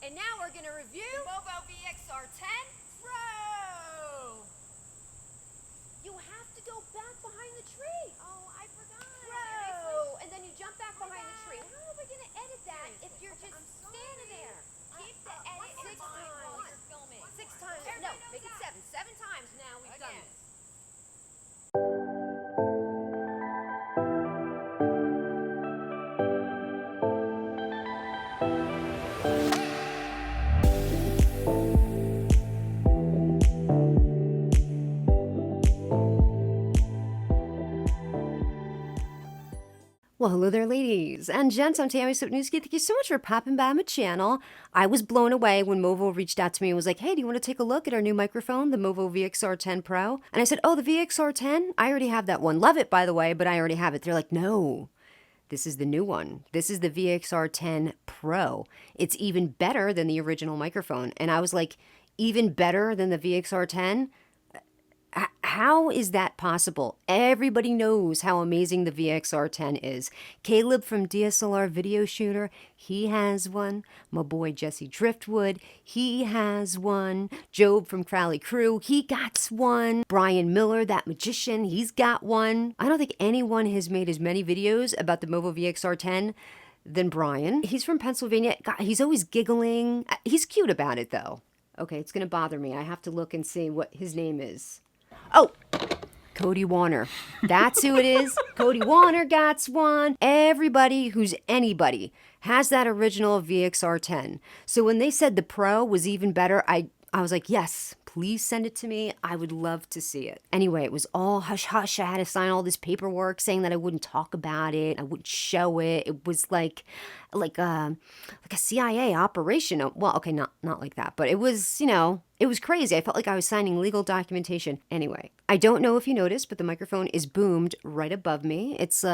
And now we're gonna review the MOVO VXR10-Pro. You have to go back behind the tree. Oh, I forgot. Pro. And then you jump back behind the tree. How are we gonna edit that if you're just standing there? Keep the edit in Six mind while times. you're filming. 6 times. No, make it 7. 7 times now we've done this. Well, hello there, ladies and gents. I'm Tammy Sopnewski. Thank you so much for popping by my channel. I was blown away when MOVO reached out to me and was like, hey, do you want to take a look at our new microphone, the MOVO VXR10-Pro? And I said, oh, the VXR10? I already have that one. Love it, by the way, but I already have it. They're like, no, this is the new one. This is the VXR10-Pro. It's even better than the original microphone. And I was like, even better than the VXR10? How is that possible? Everybody knows how amazing the VXR10 is. Caleb from DSLR Video Shooter, he has one. My boy Jesse Driftwood, he has one. Job from Crowley Crew, he got one. Brian Miller, that magician, he's got one. I don't think anyone has made as many videos about the MOVO VXR10 than Brian. He's from Pennsylvania. God, he's always giggling. He's cute about it, though. Okay, it's going to bother me. I have to look and see what his name is. Oh, Cody Warner. That's who it is. Cody Warner got one. Everybody who's anybody has that original VXR10. So when they said the Pro was even better, I was like, yes, please send it to me. I would love to see it. Anyway, it was all hush hush. I had to sign all this paperwork saying that I wouldn't talk about it. I wouldn't show it. It was like a CIA operation. Well, okay, not like that, but it was, it was crazy. I felt like I was signing legal documentation. Anyway, I don't know if you noticed, but the microphone is boomed right above me. It's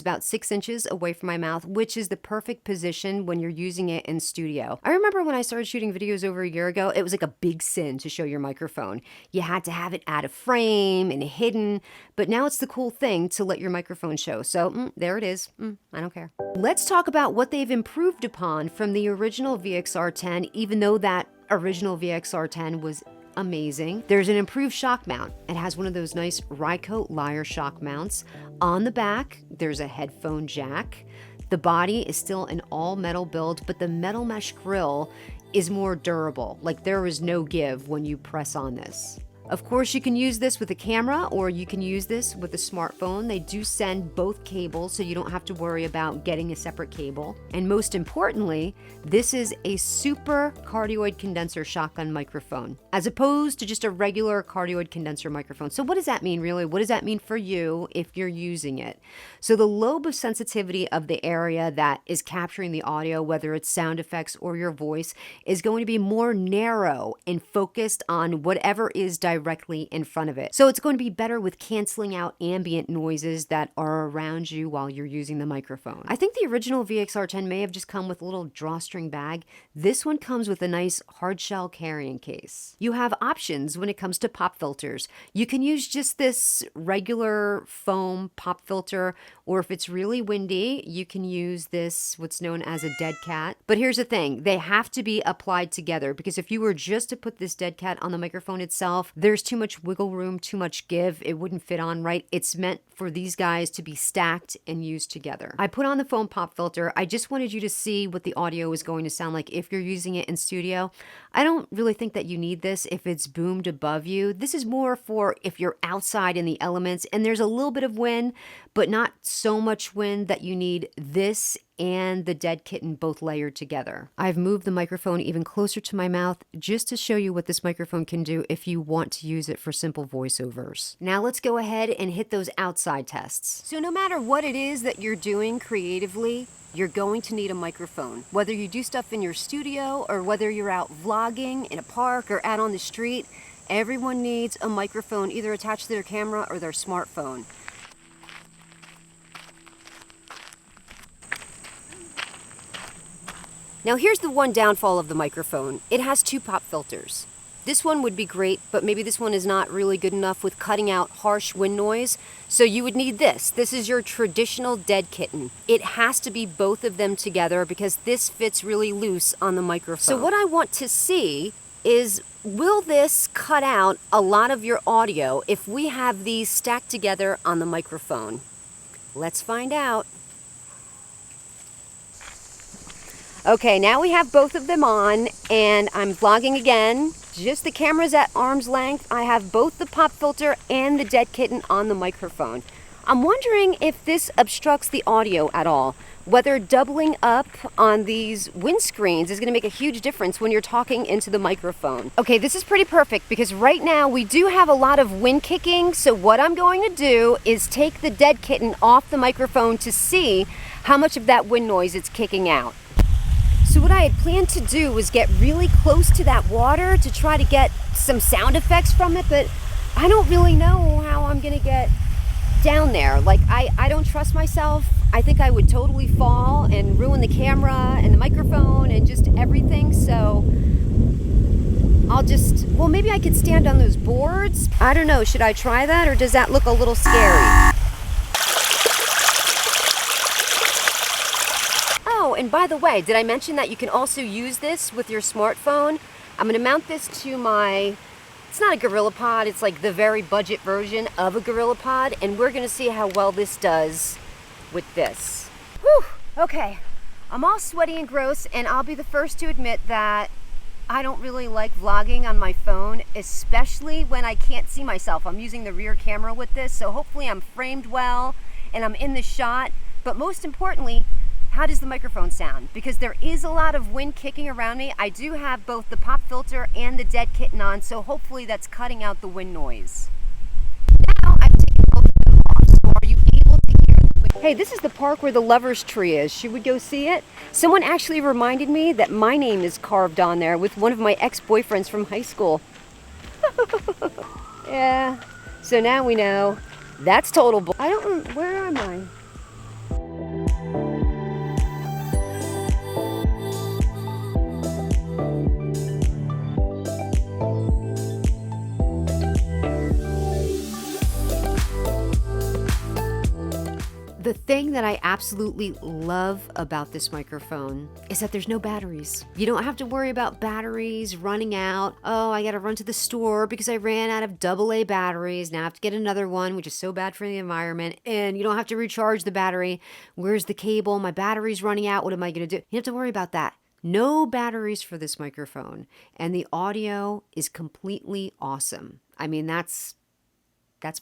about 6 inches away from my mouth, which is the perfect position when you're using it in studio. I remember when I started shooting videos over a year ago, it was like a big sin to show your microphone. You had to have it out of frame and hidden, but now it's the cool thing to let your microphone show. So there it is. I don't care. Let's talk about what they've improved upon from the original VXR10, even though that original VXR10 was amazing. There's an improved shock mount. It has one of those nice Rycote Lyre shock mounts. On the back, there's a headphone jack. The body is still an all metal build, but the metal mesh grill is more durable. Like there is no give when you press on this. Of course, you can use this with a camera or you can use this with a smartphone. They do send both cables, so you don't have to worry about getting a separate cable. And most importantly, this is a super cardioid condenser shotgun microphone, as opposed to just a regular cardioid condenser microphone. So what does that mean, really? What does that mean for you if you're using it? So the lobe of sensitivity of the area that is capturing the audio, whether it's sound effects or your voice, is going to be more narrow and focused on whatever is directly in front of it. So it's going to be better with canceling out ambient noises that are around you while you're using the microphone. I think the original VXR10 may have just come with a little drawstring bag. This one comes with a nice hard shell carrying case. You have options when it comes to pop filters. You can use just this regular foam pop filter, or if it's really windy, you can use this, what's known as a dead cat. But here's the thing, they have to be applied together, because if you were just to put this dead cat on the microphone itself, there's too much wiggle room, too much give. It wouldn't fit on right. It's meant for these guys to be stacked and used together. I put on the foam pop filter. I just wanted you to see what the audio is going to sound like if you're using it in studio. I don't really think that you need this if it's boomed above you. This is more for if you're outside in the elements and there's a little bit of wind, but not so much wind that you need this and the dead kitten both layered together. I've moved the microphone even closer to my mouth just to show you what this microphone can do if you want to use it for simple voiceovers. Now let's go ahead and hit those outside tests. So no matter what it is that you're doing creatively, you're going to need a microphone. Whether you do stuff in your studio or whether you're out vlogging in a park or out on the street, everyone needs a microphone either attached to their camera or their smartphone. Now here's the one downfall of the microphone. It has 2 pop filters. This one would be great, but maybe this one is not really good enough with cutting out harsh wind noise. So you would need this. This is your traditional dead kitten. It has to be both of them together because this fits really loose on the microphone. So what I want to see is, will this cut out a lot of your audio if we have these stacked together on the microphone? Let's find out. Okay, now we have both of them on, and I'm vlogging again. Just the camera's at arm's length. I have both the pop filter and the dead kitten on the microphone. I'm wondering if this obstructs the audio at all. Whether doubling up on these windscreens is going to make a huge difference when you're talking into the microphone. Okay, this is pretty perfect because right now we do have a lot of wind kicking. So what I'm going to do is take the dead kitten off the microphone to see how much of that wind noise it's kicking out. So what I had planned to do was get really close to that water to try to get some sound effects from it, but I don't really know how I'm gonna get down there. Like, I don't trust myself. I think I would totally fall and ruin the camera and the microphone and just everything, so well, maybe I could stand on those boards. I don't know, should I try that or does that look a little scary? Oh, and by the way, did I mention that you can also use this with your smartphone? I'm going to mount this to my, it's not a GorillaPod, it's like the very budget version of a GorillaPod, and we're going to see how well this does with this. Whew, okay, I'm all sweaty and gross, and I'll be the first to admit that I don't really like vlogging on my phone, especially when I can't see myself. I'm using the rear camera with this, so hopefully I'm framed well and I'm in the shot, but most importantly, how does the microphone sound? Because there is a lot of wind kicking around me. I do have both the pop filter and the dead kitten on, so hopefully that's cutting out the wind noise. Now I've taken both of them off, so are you able to hear the wind? Hey, this is the park where the lover's tree is. Should we go see it? Someone actually reminded me that my name is carved on there with one of my ex-boyfriends from high school. Yeah, so now we know. That's total bull. Where am I? The thing that I absolutely love about this microphone is that there's no batteries. You don't have to worry about batteries running out. Oh, I gotta run to the store because I ran out of AA batteries. Now I have to get another one, which is so bad for the environment. And you don't have to recharge the battery. Where's the cable? My battery's running out. What am I gonna do? You don't have to worry about that. No batteries for this microphone. And the audio is completely awesome. I mean, that's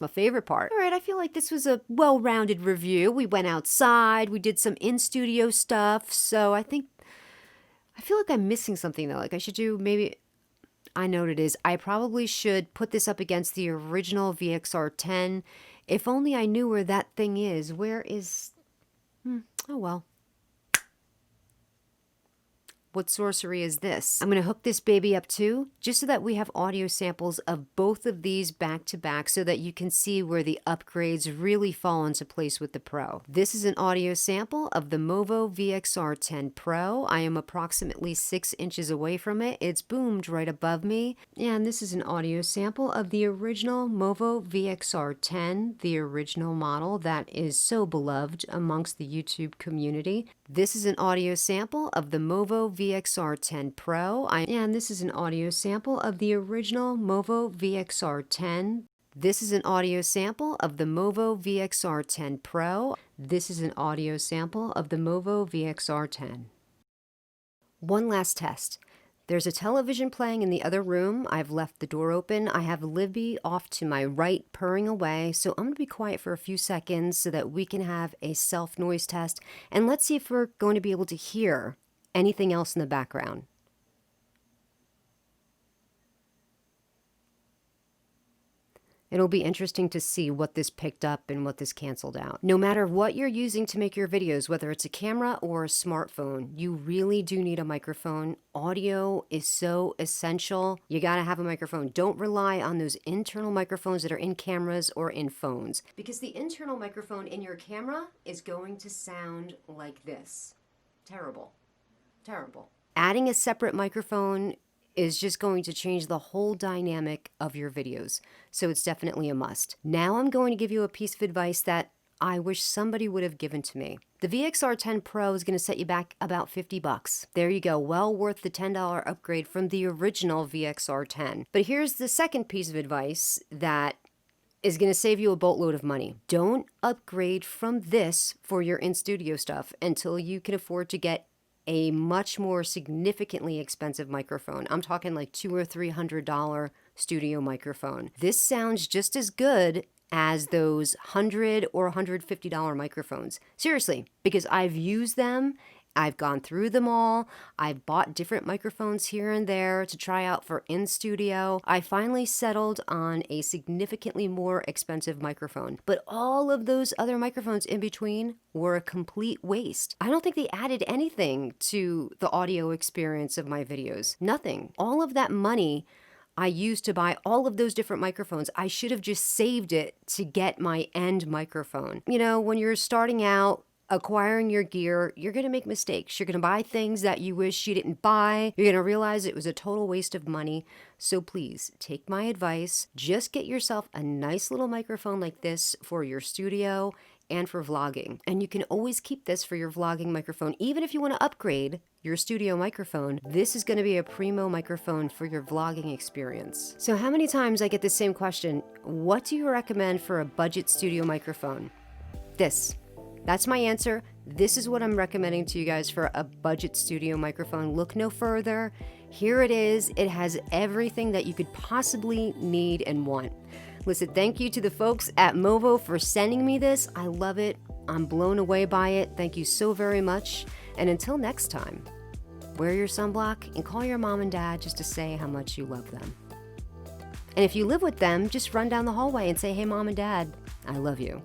my favorite part. All right, I feel like this was a well-rounded review. We went outside, we did some in-studio stuff, so I feel like I'm missing something though. Like I should do maybe, I know what it is. I probably should put this up against the original VXR10. If only I knew where that thing is. Where is, oh well. What sorcery is this? I'm going to hook this baby up too, just so that we have audio samples of both of these back to back so that you can see where the upgrades really fall into place with the Pro. This is an audio sample of the MOVO VXR10-Pro. I am approximately 6 inches away from it. It's boomed right above me. And this is an audio sample of the original MOVO VXR10, the original model that is so beloved amongst the YouTube community. This is an audio sample of the MOVO VXR10-Pro, and this is an audio sample of the original MOVO VXR10. This is an audio sample of the MOVO VXR10-Pro. This is an audio sample of the MOVO VXR10. One last test. There's a television playing in the other room. I've left the door open. I have Libby off to my right purring away, so I'm going to be quiet for a few seconds so that we can have a self-noise test, and let's see if we're going to be able to hear anything else in the background. It'll be interesting to see what this picked up and what this canceled out. No matter what you're using to make your videos, whether it's a camera or a smartphone, you really do need a microphone. Audio is so essential. You gotta have a microphone. Don't rely on those internal microphones that are in cameras or in phones, because the internal microphone in your camera is going to sound like this. Terrible. Terrible. Adding a separate microphone is just going to change the whole dynamic of your videos. So it's definitely a must. Now I'm going to give you a piece of advice that I wish somebody would have given to me. The VXR10 Pro is going to set you back about $50. There you go, well worth the $10 upgrade from the original VXR10. But here's the second piece of advice that is going to save you a boatload of money. Don't upgrade from this for your in-studio stuff until you can afford to get a much more significantly expensive microphone. I'm talking like $200 or $300 studio microphone. This sounds just as good as those $100 or $150 microphones. Seriously, because I've used them, I've gone through them all, I've bought different microphones here and there to try out for in-studio. I finally settled on a significantly more expensive microphone. But all of those other microphones in between were a complete waste. I don't think they added anything to the audio experience of my videos. Nothing. All of that money I used to buy all of those different microphones, I should have just saved it to get my end microphone. You know, when you're starting out, acquiring your gear, you're going to make mistakes. You're going to buy things that you wish you didn't buy. You're going to realize it was a total waste of money. So please take my advice. Just get yourself a nice little microphone like this for your studio and for vlogging. And you can always keep this for your vlogging microphone. Even if you want to upgrade your studio microphone, this is going to be a primo microphone for your vlogging experience. So how many times I get the same question, what do you recommend for a budget studio microphone? This. That's my answer. This is what I'm recommending to you guys for a budget studio microphone. Look no further. Here it is. It has everything that you could possibly need and want. Listen, thank you to the folks at MOVO for sending me this. I love it. I'm blown away by it. Thank you so very much. And until next time, wear your sunblock and call your mom and dad just to say how much you love them. And if you live with them, just run down the hallway and say, hey, mom and dad, I love you.